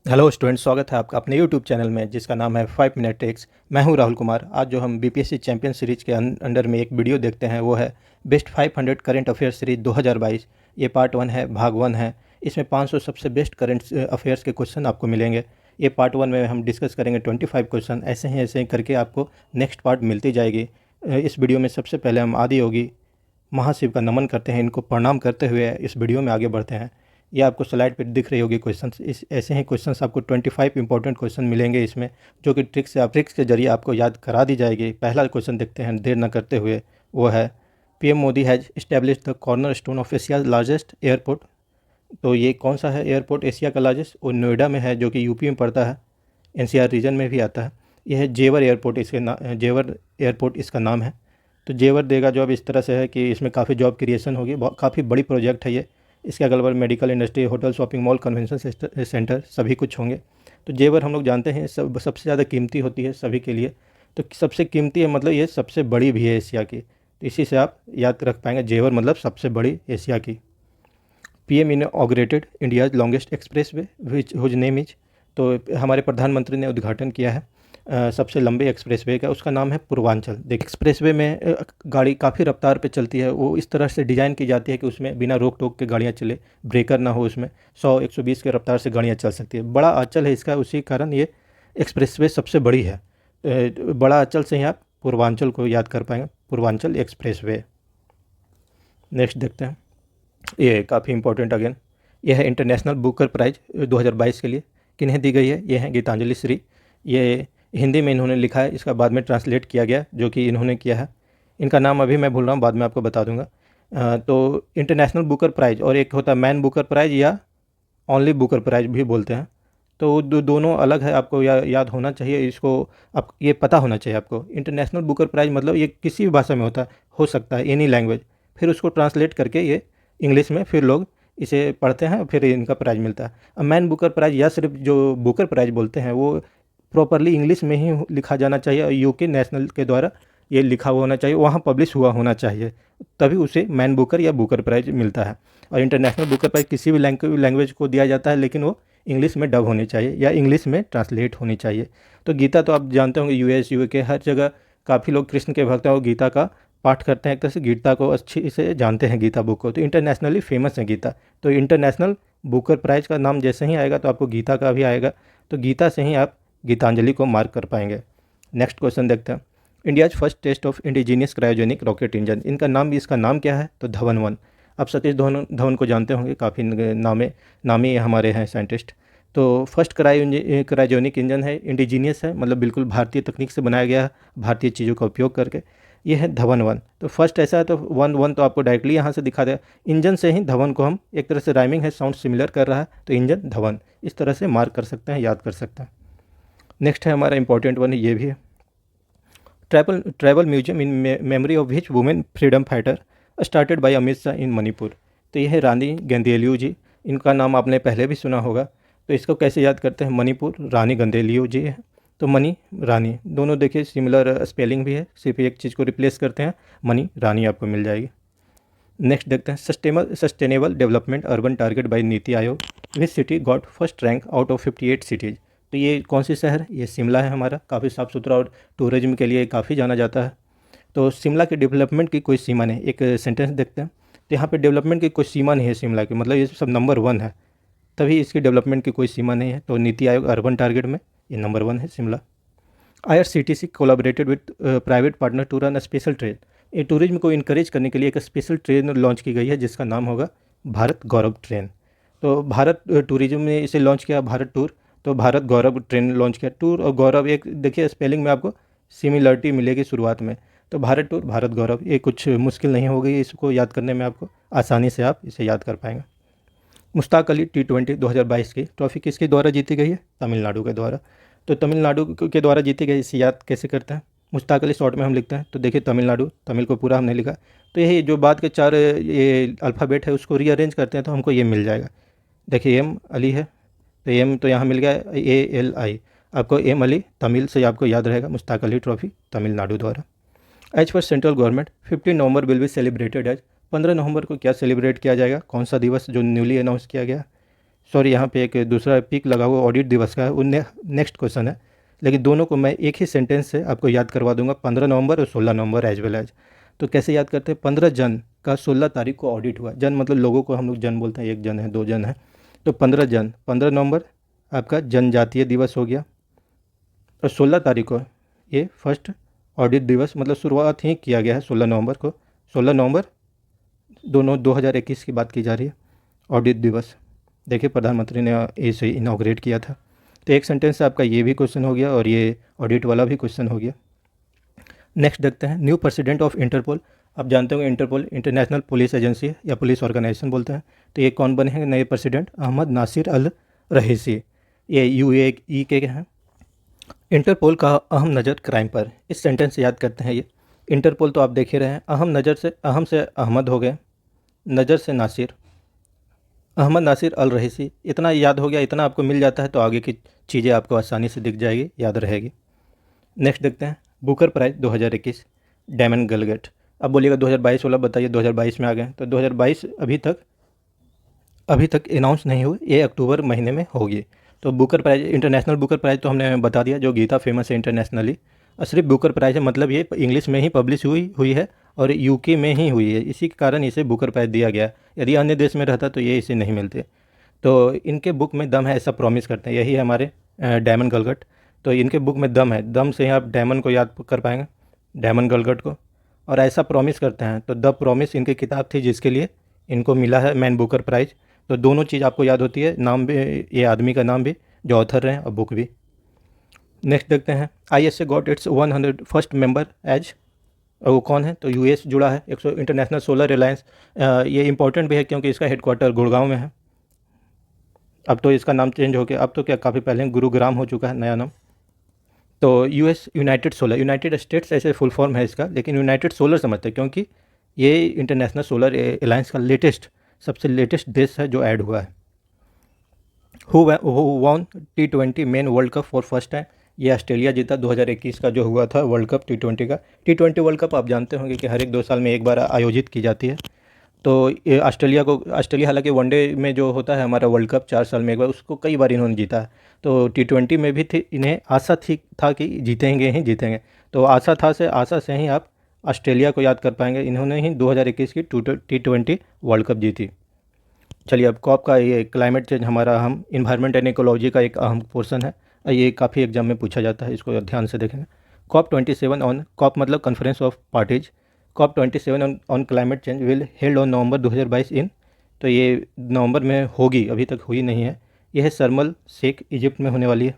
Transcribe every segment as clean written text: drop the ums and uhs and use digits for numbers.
Hello student, स्वागत है आपका अपने यूट्यूब चैनल में जिसका नाम है 5 मिनट टेक्स। मैं हूं राहुल कुमार। आज जो हम बीपीएससी चैंपियन सीरीज के अंडर में एक वीडियो देखते हैं वो है बेस्ट 500 करंट अफेयर्स सीरीज 2022। ये पार्ट 1 है, भाग 1 है। इसमें 500 सबसे बेस्ट करंट अफेयर्स के क्वेश्चन आपको मिलेंगे। ये पार्ट 1 में हम डिस्कस करेंगे 25 क्वेश्चन। ऐसे ही करके आपको नेक्स्ट पार्ट मिलती जाएगी। इस वीडियो में सबसे पहले हम आदि योगी महाशिव का नमन करते हैं, इनको प्रणाम करते हुए इस वीडियो में आगे बढ़ते हैं। ये आपको स्लाइड पे दिख रही होगी क्वेश्चंस। इस ऐसे ही क्वेश्चंस आपको 25 इंपॉर्टेंट क्वेश्चन मिलेंगे इसमें, जो कि ट्रिक्स के जरिए आपको याद करा दी जाएगी। पहला क्वेश्चन देखते हैं देर न करते हुए। वो है PM Modi has establish the corner stone of Asia's largest airport. तो ये कौन सा है एयरपोर्ट एशिया का लार्जेस्ट? वो नोएडा में है, जो कि यूपी में पड़ता है, एनसीआर रीजन में भी आता है। यह है जेवर एयरपोर्ट, जेवर एयरपोर्ट इसका नाम है। तो जेवर देगा जॉब इस तरह से है कि इसमें काफ़ी जॉब क्रिएशन होगी। काफ़ी बड़ी प्रोजेक्ट है ये। इसके अगल बगल medical industry, hotel, shopping mall, convention centre सभी कुछ होंगे। तो जेवर हम लोग जानते हैं सबसे ज़्यादा कीमती होती है सभी के लिए। तो सबसे कीमती है मतलब ये सबसे बड़ी भी है एशिया की। तो इसी से आप याद रख पाएंगे, जेवर मतलब सबसे बड़ी एशिया की। PM inaugurated India's longest expressway which whose name is. तो हमारे प्रधानमंत्री ने उद्घाटन किया है सबसे लंबे एक्सप्रेसवे का। उसका नाम है पूर्वांचल। देख, एक्सप्रेसवे में गाड़ी काफ़ी रफ्तार पे चलती है। वो इस तरह से डिज़ाइन की जाती है कि उसमें बिना रोक टोक के गाड़ियाँ चले, ब्रेकर ना हो उसमें। 100-120 के रफ्तार से गाड़ियाँ चल सकती है। बड़ा आंचल है इसका, उसी कारण ये एक्सप्रेसवे सबसे बड़ी है। बड़ा आंचल से ही आप पूर्वांचल को याद कर पाएंगे, पूर्वांचल एक्सप्रेसवे। नेक्स्ट देखते हैं। ये काफ़ी इंपॉर्टेंट अगेन, ये है इंटरनेशनल बुकर प्राइज 2022 के लिए किन्हें दी गई है? ये है गीतांजलि श्री। ये हिंदी में इन्होंने लिखा है, इसका बाद में ट्रांसलेट किया गया, जो कि इन्होंने किया है। इनका नाम अभी मैं भूल रहा हूँ, बाद में आपको बता दूंगा। तो इंटरनेशनल बुकर प्राइज और एक होता है मैन बुकर प्राइज या ओनली बुकर प्राइज भी बोलते हैं। तो दोनों अलग है, आपको याद होना चाहिए इसको। आप ये पता होना चाहिए आपको। इंटरनेशनल बुकर प्राइज मतलब ये किसी भी भाषा में हो सकता है, एनी लैंग्वेज। फिर उसको ट्रांसलेट करके ये इंग्लिश में फिर लोग इसे पढ़ते हैं, फिर इनका प्राइज़ मिलता है। अब मैन बुकर प्राइज़ या सिर्फ जो बुकर प्राइज़ बोलते हैं वो प्रॉपरली इंग्लिश में ही लिखा जाना चाहिए और यूके नेशनल के द्वारा ये लिखा हुआ होना चाहिए, वहाँ पब्लिश हुआ होना चाहिए, तभी उसे मैन बुकर या बुकर प्राइज़ मिलता है। और इंटरनेशनल बुकर प्राइज़ किसी भी लैंग्वेज को दिया जाता है, लेकिन वो इंग्लिश में डब होनी चाहिए या इंग्लिश में ट्रांसलेट होनी चाहिए। तो गीता तो आप जानते होंगे, यूएस यूके हर जगह काफ़ी लोग कृष्ण के भक्त हैं और गीता का पाठ करते हैं। एक तरह से गीता को अच्छी से जानते हैं, गीता बुक को। तो इंटरनेशनली फेमस है गीता। तो इंटरनेशनल बुकर प्राइज़ का नाम जैसे ही आएगा तो आपको गीता का भी आएगा। तो गीता से ही आप गीतांजलि को मार्क कर पाएंगे। नेक्स्ट क्वेश्चन देखते हैं। India's first test of indigenous cryogenic rocket engine. इसका नाम क्या है? तो धवन 1। आप सतीश धवन को जानते होंगे, काफ़ी नामी हमारे हैं साइंटिस्ट। तो फर्स्ट क्रायोजेनिक इंजन है, इंडिजीनियस है, मतलब बिल्कुल भारतीय तकनीक से बनाया गया है, भारतीय चीज़ों का उपयोग करके। ये है धवन 1। तो फर्स्ट ऐसा है तो 1 तो आपको डायरेक्टली यहाँ से दिखा दे। इंजन से ही धवन को हम एक तरह से राइमिंग है, साउंड सिमिलर कर रहा है, तो इंजन धवन इस तरह से मार्क कर सकते हैं, याद कर सकते हैं। नेक्स्ट है हमारा इंपॉर्टेंट वन, ये भी है। Travel museum in memory of which women freedom fighter started by Amit Shah in Manipur. तो ये है रानी गंदेलियू जी। इनका नाम आपने पहले भी सुना होगा। तो इसको कैसे याद करते हैं? मणिपुर, रानी गंदेलियू जी है। तो मनी रानी दोनों देखिए सिमिलर स्पेलिंग भी है, सिर्फ एक चीज़ को रिप्लेस करते हैं, मनी रानी आपको मिल जाएगी। नेक्स्ट देखते हैं। Sustainable development urban target by NITI Aayog. Which city got first rank out of 58 cities. तो ये कौन सी शहर है? ये शिमला है हमारा। काफ़ी साफ़ सुथरा और टूरिज्म के लिए काफ़ी जाना जाता है। तो शिमला के डेवलपमेंट की कोई सीमा नहीं। एक सेंटेंस देखते हैं। तो यहाँ पे डेवलपमेंट की कोई सीमा नहीं है शिमला की, मतलब ये सब नंबर 1 है, तभी इसकी डेवलपमेंट की कोई सीमा नहीं है। तो नीति आयोग अर्बन टारगेट में ये नंबर 1 है Shimla. IRCTC collaborated with private partner to run a special train. ये टूरिज्म को इनकरेज करने के लिए एक स्पेशल ट्रेन लॉन्च की गई है, जिसका नाम होगा भारत गौरव ट्रेन। तो भारत टूरिज्म ने इसे लॉन्च किया, भारत टूर। तो भारत गौरव ट्रेन लॉन्च किया। टूर और गौरव एक देखिए स्पेलिंग में आपको सिमिलरिटी मिलेगी शुरुआत में। तो भारत टूर, भारत गौरव, ये कुछ मुश्किल नहीं होगी इसको याद करने में, आपको आसानी से आप इसे याद कर पाएंगे। मुश्ताक अली T20 2022 की ट्रॉफी किसके द्वारा जीती गई है? तमिलनाडु के द्वारा। तो तमिलनाडु के द्वारा जीती गई, इसे याद कैसे करते हैं? मुश्ताक अली शॉर्ट में हम लिखते हैं। तो देखिए तमिलनाडु, तमिल को पूरा हमने लिखा। तो यही जो बाद के 4 ये अल्फ़ाबेट है उसको रीअरेंज करते हैं तो हमको ये मिल जाएगा। देखिए एम अली है, तो एम तो यहाँ मिल गया, ALI। आपको एम अली तमिल से आपको याद रहेगा। मुश्ताक अली ट्रॉफी तमिलनाडु द्वारा। एज पर central government 15 November will be celebrated as. 15 नवंबर को क्या सेलिब्रेट किया जाएगा? कौन सा दिवस जो न्यूली अनाउंस किया गया? सॉरी, यहाँ पे एक दूसरा पिक लगा हुआ ऑडिट दिवस का है, वो नेक्स्ट क्वेश्चन है, लेकिन दोनों को मैं एक ही सेंटेंस से आपको याद करवा दूंगा, 15 नवंबर और 16 नवंबर एज वेल एज। तो कैसे याद करते हैं, 15 जन का 16 तारीख को ऑडिट हुआ। जन मतलब लोगों को हम लोग जन बोलते हैं, एक जन है, दो जन है, तो 15 जन, 15 नवंबर आपका जनजातीय दिवस हो गया, और 16 तारीख को ये फर्स्ट ऑडिट दिवस, मतलब शुरुआत ही किया गया है 16 नवंबर को। 16 नवंबर दोनों 2021 की बात की जा रही है, ऑडिट दिवस। देखिए प्रधानमंत्री ने इसे इनॉग्रेट किया था। तो एक सेंटेंस से आपका ये भी क्वेश्चन हो गया और ये ऑडिट वाला भी क्वेश्चन हो गया। नेक्स्ट देखते हैं, न्यू प्रेसिडेंट ऑफ इंटरपोल। आप जानते होंगे इंटरपोल इंटरनेशनल पुलिस एजेंसी या पुलिस ऑर्गेनाइजेशन बोलते हैं। तो ये कौन बने हैं नए प्रेसिडेंट, अहमद नासिर अल रहीसी, ये यूएई के हैं। इंटरपोल का अहम नज़र क्राइम पर, इस सेंटेंस से याद करते हैं ये। इंटरपोल तो आप देख ही रहे हैं, अहम से अहमद हो गए, नज़र से नासिर, अहमद नासिर अल रहीसी। इतना याद हो गया, इतना आपको मिल जाता है तो आगे की चीज़ें आपको आसानी से दिख जाएगी, याद रहेगी। नेक्स्ट देखते हैं, बुकर प्राइज़ 2021, डैमन गलगेट। अब बोलिएगा 2022 वाला बताइए, 2022 में आ गए, तो 2022 अभी तक अनाउंस नहीं हुई, ये अक्टूबर महीने में होगी। तो Booker prize, international Booker prize तो हमने बता दिया, जो गीता फेमस है इंटरनेशनली। और सिर्फ बुकर प्राइज़ है, मतलब ये इंग्लिश में ही पब्लिश हुई है और यूके में ही हुई है, इसी के कारण इसे बुकर प्राइज़ दिया गया। यदि अन्य देश में रहता तो ये इसे नहीं मिलते। तो इनके बुक में दम है, ऐसा प्रॉमिस करते हैं, यही है हमारे डैमन गलगट। तो इनके बुक में दम है, दम से ही आप डैमन को याद कर पाएंगे, डैमन गलगट को, और ऐसा प्रॉमिस करते हैं। तो द प्रॉमिस इनकी किताब थी, जिसके लिए इनको मिला है मैन बुकर प्राइज़। तो दोनों चीज़ आपको याद होती है, नाम भी, ये आदमी का नाम भी, जो ऑथर रहे हैं, और बुक भी। नेक्स्ट देखते हैं, ISA got its 100 first member as, वो कौन है, तो यूएस जुड़ा है। 100 इंटरनेशनल सोलर अलायंस, ये इंपॉर्टेंट भी है क्योंकि इसका हेडक्वार्टर गुड़गांव में है। अब तो इसका नाम चेंज हो गया, अब तो क्या काफ़ी पहले गुरुग्राम हो चुका है नया नाम। तो यूनाइटेड स्टेट्स ऐसे फुल फॉर्म है इसका, लेकिन यूनाइटेड सोलर समझते हैं क्योंकि ये इंटरनेशनल सोलर अलायंस का सबसे लेटेस्ट देश है जो ऐड हुआ है। Who won T20 main world cup for first time, ये ऑस्ट्रेलिया जीता 2021 का जो हुआ था वर्ल्ड कप T20 का। T20 वर्ल्ड कप आप जानते होंगे कि हर एक 2 साल में एक बार आयोजित की जाती है। तो ये ऑस्ट्रेलिया हालांकि वनडे में जो होता है हमारा वर्ल्ड कप 4 साल में एक बार, उसको कई बार इन्होंने जीता है। तो T20 में भी थी, इन्हें आशा था कि जीतेंगे। तो आशा से ही आप ऑस्ट्रेलिया को याद कर पाएंगे, इन्होंने ही 2021 की T20 वर्ल्ड कप जीती। चलिए, अब कॉप का ये क्लाइमेट चेंज हमारा हम इन्वायरमेंट एंड इकोलॉजी का एक अहम पोर्शन है, ये काफ़ी एग्जाम में पूछा जाता है, इसको ध्यान से देखेंगे। COP27 ऑन, कॉप मतलब conference of parties, COP27 on climate change will held on November 2022 इन, तो ये नवंबर में होगी, अभी तक हुई नहीं है। यह है शर्म शेख, इजिप्ट में होने वाली है।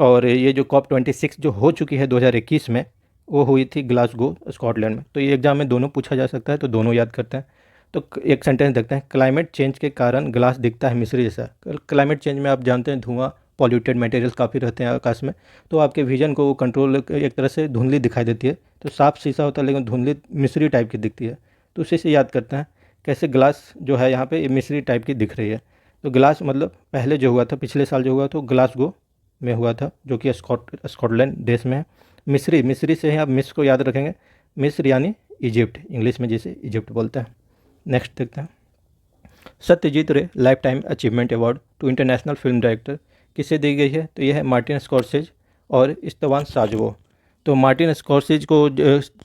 और ये जो COP26 जो हो चुकी है 2021 में, वो हुई थी ग्लासगो स्कॉटलैंड में। तो ये एग्जाम में दोनों पूछा जा सकता है, तो दोनों याद करते हैं। तो एक सेंटेंस देखते हैं, क्लाइमेट चेंज के कारण ग्लास दिखता है मिस्री जैसा। क्लाइमेट चेंज में आप जानते हैं धुआं, पॉल्यूटेड मटेरियल्स काफ़ी रहते हैं आकाश में, तो आपके विजन को कंट्रोल, एक तरह से धुंधली दिखाई देती है। तो साफ शीशा होता है लेकिन धुंधली मिस्री टाइप की दिखती है, तो उसी से याद करते हैं कैसे ग्लास जो है यहाँ पे मिस्री टाइप की दिख रही है। तो ग्लास मतलब पहले जो हुआ था, पिछले साल जो हुआ तो ग्लासगो में हुआ था, जो कि स्कॉटलैंड देश में है। मिस्री से ही आप मिस्र को याद रखेंगे, मिस्र यानी इजिप्ट, इंग्लिश में जिसे इजिप्ट बोलते हैं। नेक्स्ट देखते हैं, Satyajit Ray lifetime achievement award to international film director किसे दी गई है, तो यह है मार्टिन स्कॉर्सेज और इस्तवान साजवो। तो मार्टिन स्कॉर्सेज को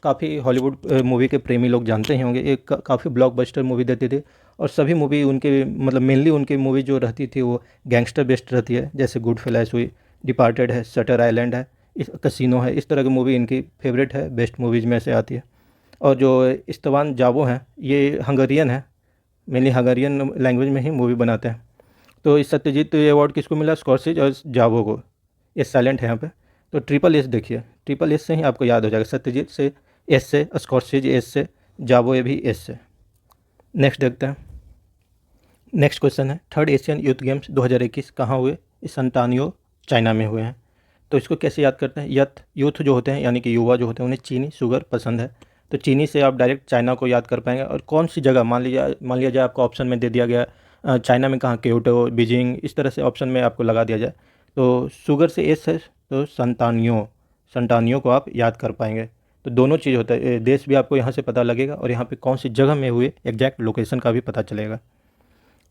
काफ़ी हॉलीवुड मूवी के प्रेमी लोग जानते ही होंगे, एक काफ़ी ब्लॉकबस्टर मूवी देते थे, और सभी मूवी उनके, मतलब मेनली उनकी मूवी जो रहती थी वो गैंगस्टर बेस्ड रहती है, जैसे गुड फ्लैश हुई, डिपार्टेड है, शटर आइलैंड है, इस कसिनो है, इस तरह की मूवी इनकी फेवरेट है, बेस्ट मूवीज़ में से आती है। और जो इस्तवान जावो हैं, ये हंगेरियन है, मेनली हंगेरियन लैंग्वेज में ही मूवी बनाते हैं। तो इस सत्यजीत अवार्ड किसको मिला, स्कॉर्सेज और जावो को। ये साइलेंट है यहाँ पे, तो ट्रिपल एस देखिए, ट्रिपल एस से ही आपको याद हो जाएगा, सत्यजीत से एस से, स्कॉर्सेज एस से, जावो ये भी एस से। नेक्स्ट देखते हैं, नेक्स्ट क्वेश्चन है, थर्ड एशियन यूथ गेम्स 2021 कहाँ हुए, इस संतानियो चाइना में हुए हैं। तो इसको कैसे याद करते हैं, यूथ जो होते हैं यानी कि युवा जो होते हैं उन्हें चीनी शुगर पसंद है, तो चीनी से आप डायरेक्ट चाइना को याद कर पाएंगे। और कौन सी जगह, मान लिया जाए आपको ऑप्शन में दे दिया गया, चाइना में कहाँ, क्योटो, बीजिंग, इस तरह से ऑप्शन में आपको लगा दिया जाए, तो शुगर से एस है, तो संतानियो को आप याद कर पाएंगे। तो दोनों चीज़ होता है, देश भी आपको यहाँ से पता लगेगा और यहाँ पे कौन सी जगह में हुए एग्जैक्ट लोकेशन का भी पता चलेगा।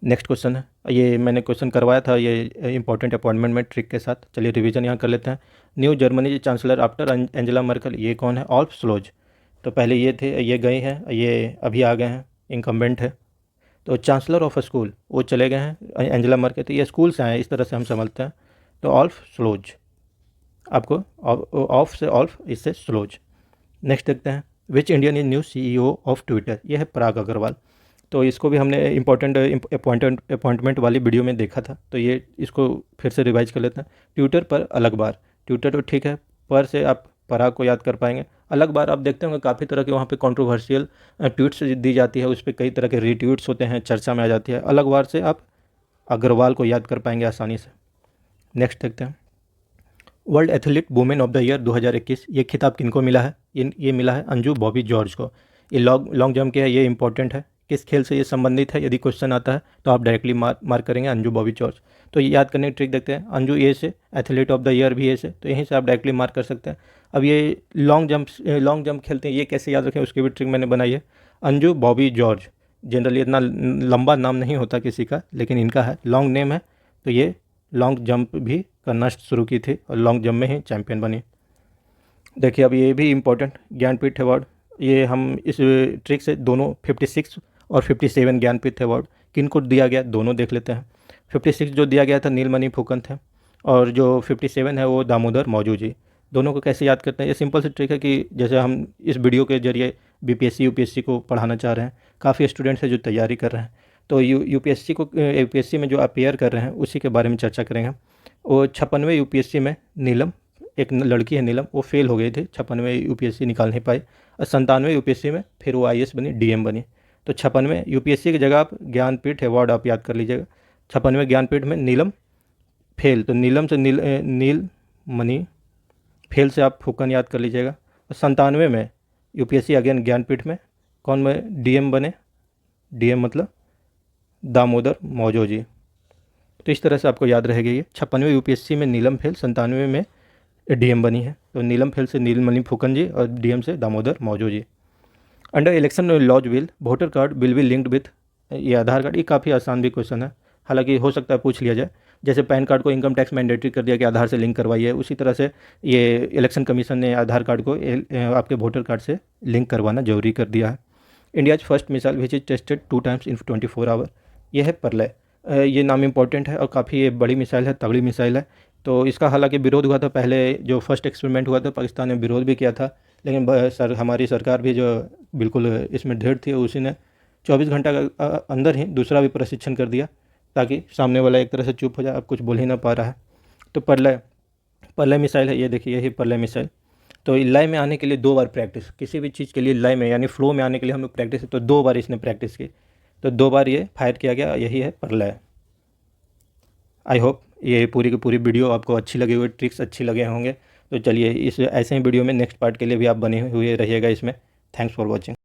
नेक्स्ट क्वेश्चन है, ये मैंने क्वेश्चन करवाया था ये इंपॉर्टेंट अपॉइंटमेंट में ट्रिक के साथ। चलिए रिवीजन यहाँ कर लेते हैं। New Germany chancellor after Angela Merkel, ये कौन है? ओल्फ स्लोज। तो पहले ये थे, ये गए हैं, ये अभी आ गए हैं, इनकम्बेंट है। तो चांसलर ऑफ अ स्कूल वो चले गए हैं, एंजेला मर्केल, तो ये स्कूल से आए, इस तरह से हम समझते हैं। तो ओल्फ स्लोज, आपको ऑफ से ओल्फ, इससे स्लोज। नेक्स्ट देखते हैं, which Indian is new CEO of Twitter, ये है पराग अग्रवाल। तो इसको भी हमने इंपॉर्टेंट अपॉइंटमेंट वाली वीडियो में देखा था, तो ये इसको फिर से रिवाइज कर लेते हैं। ट्विटर पर अलग बार, ट्विटर तो ठीक है, पर से आप पराग को याद कर पाएंगे। अलग बार आप देखते होंगे काफ़ी तरह के वहाँ पे कंट्रोवर्शियल ट्वीट्स दी जाती है, उस पर कई तरह के रीट्वीट्स होते हैं, चर्चा में आ जाती है। अलग बार से आप अग्रवाल को याद कर पाएंगे आसानी से। नेक्स्ट देखते हैं, world athlete women of the year 2021, ये खिताब किनको मिला है? ये मिला है अंजू बॉबी जॉर्ज को। ये लॉन्ग जंप के है, ये इंपॉर्टेंट है। किस खेल से ये संबंधित है? यदि क्वेश्चन आता है तो आप डायरेक्टली मार्क करेंगे अंजू बॉबी जॉर्ज। तो ये याद करने की ट्रिक देखते हैं, अंजू ए से, एथलीट ऑफ द ईयर भी ए से, तो यहीं से आप डायरेक्टली मार्क कर सकते हैं। अब ये लॉन्ग जंप खेलते हैं, ये कैसे याद रखें उसकी भी ट्रिक मैंने बनाई है। अंजू बॉबी जॉर्ज, जनरली इतना लंबा नाम नहीं होता किसी का, लेकिन इनका है, लॉन्ग नेम है, तो ये लॉन्ग जंप भी करना शुरू की थी और लॉन्ग जंप में ही चैम्पियन बनी। देखिए अब ये भी इम्पोर्टेंट, ज्ञानपीठ अवार्ड, ये हम इस ट्रिक से दोनों 56 और 57 ज्ञानपीठ अवार्ड किन को दिया गया, दोनों देख लेते हैं। 56 जो दिया गया था नीलमणि फुकन थे, और जो 57 है वो दामोदर मौजू जी। दोनों को कैसे याद करते हैं? ये सिंपल सी ट्रिक है कि जैसे हम इस वीडियो के जरिए BPSC UPSC को पढ़ाना चाह रहे हैं, काफ़ी स्टूडेंट्स हैं जो तैयारी कर रहे हैं, तो UPSC में जो अपेयर कर रहे हैं उसी के बारे में चर्चा करेंगे। वो 56वें UPSC में नीलम, एक लड़की है नीलम, वो फेल हो गई थी, 56वें UPSC निकाल नहीं पाई, और 97वें UPSC में फिर वो IAS बनी, DM बनी। तो 56वें UPSC की जगह आप ज्ञानपीठ अवार्ड आप याद कर लीजिएगा। 56वें ज्ञानपीठ में नीलम फेल, तो नीलम से नील मणि, फेल से आप फुकन याद कर लीजिएगा। और 97वें में UPSC अगेन ज्ञानपीठ में कौन में DM बने? DM मतलब दामोदर मौजो जी। तो इस तरह से आपको याद रहेगा ये। 56वें UPSC में नीलम फेल, 97वें में DM बनी है, तो नीलम फेल से नीलमणि फुकन जी और DM से Damodar Mauzo ji. Under election laws will voter card will be linked with, ये आधार कार्ड, ये काफ़ी आसान भी क्वेश्चन है, हालांकि हो सकता है पूछ लिया जाए। जैसे पैन कार्ड को इनकम टैक्स मैंडेटरी कर दिया कि आधार से लिंक करवाइए, उसी तरह से ये इलेक्शन कमीशन ने आधार कार्ड को आपके वोटर कार्ड से लिंक करवाना जरूरी कर दिया है। India's first missile which is tested 2 times in 24 hour, ये है प्रलय। ये नाम इंपॉर्टेंट है और काफ़ी ये बड़ी मिसाइल है, तगड़ी मिसाइल है। तो इसका हालांकि विरोध हुआ था, पहले जो फर्स्ट एक्सपेरिमेंट हुआ था पाकिस्तान ने विरोध भी किया था, लेकिन हमारी सरकार भी जो बिल्कुल इसमें ढेर थी, उसी ने 24 घंटा का अंदर ही दूसरा भी प्रशिक्षण कर दिया, ताकि सामने वाला एक तरह से चुप हो जाए, अब कुछ बोल ही ना पा रहा है। तो प्रलय मिसाइल है, ये देखिए यही प्रलय मिसाइल। तो लय में आने के लिए 2 बार प्रैक्टिस, किसी भी चीज़ के लिए लय में यानी फ्लो में आने के लिए हम लोग प्रैक्टिस, तो 2 बार इसने प्रैक्टिस की, तो 2 बार ये फायर किया गया, यही है प्रलय। आई होप ये पूरी की पूरी वीडियो आपको अच्छी लगी हुई, ट्रिक्स अच्छी लगे होंगे। तो चलिए इस ऐसे ही वीडियो में नेक्स्ट पार्ट के लिए भी आप बने हुए रहिएगा इसमें। Thanks for watching.